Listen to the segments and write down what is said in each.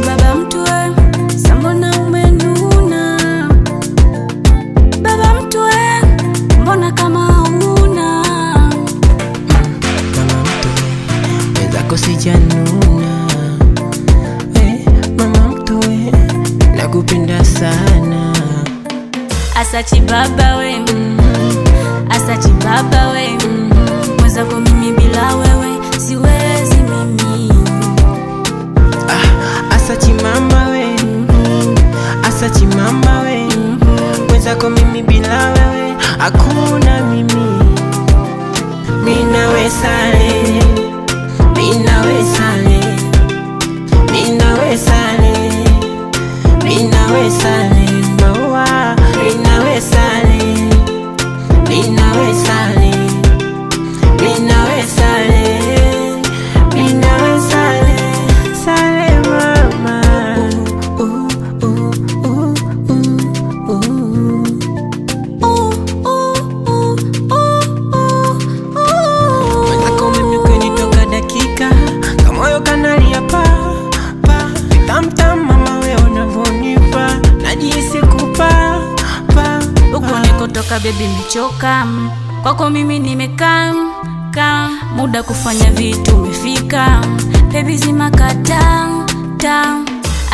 Baba mtue, mbona umenuna? Baba mtue, mbona kama una? Mama mtue, wenzako sijanuna. Mama mtue, nakupenda sana. Asachi baba we, asachi baba we, mwenzako mimi bila wewe siwezi mimi. Asachi mama we, asachi mama we, mwenzako mimi bila wewe hakuna mimi. Mina we sale, mina we sale, mina we sale, mina we sale, maua, mina we sale, mina we sale, mina we sale, mina we sale, sale mama. Mwenzako mimi ukinitoka dakika kamoyo kanalia pa tam mama we unavonipa najisi kupa Uko nikotoka baby nimechoka, kwako mimi nimekaa muda kufanya vitu umefika, baby zima kata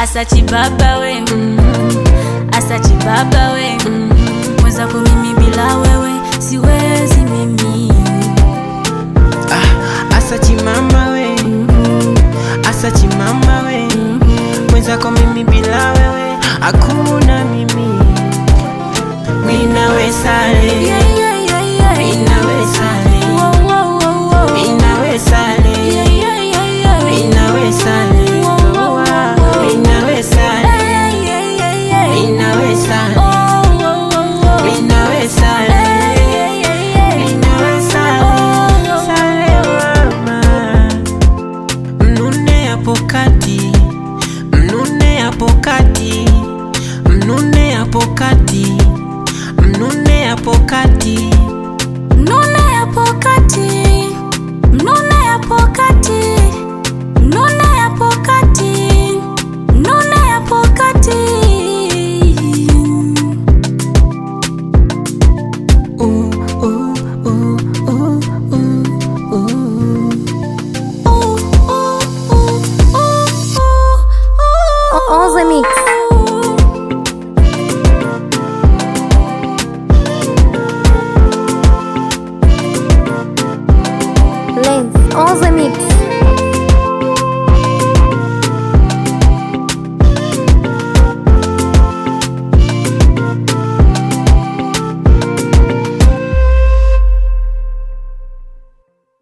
asachi baba we, asachi baba we, mwenzako mimi bila wewe siwezi mimi. Asachi mama we, asachi mama we, mwenzako mimi bila wewe hakuna mimi. Mina we sale,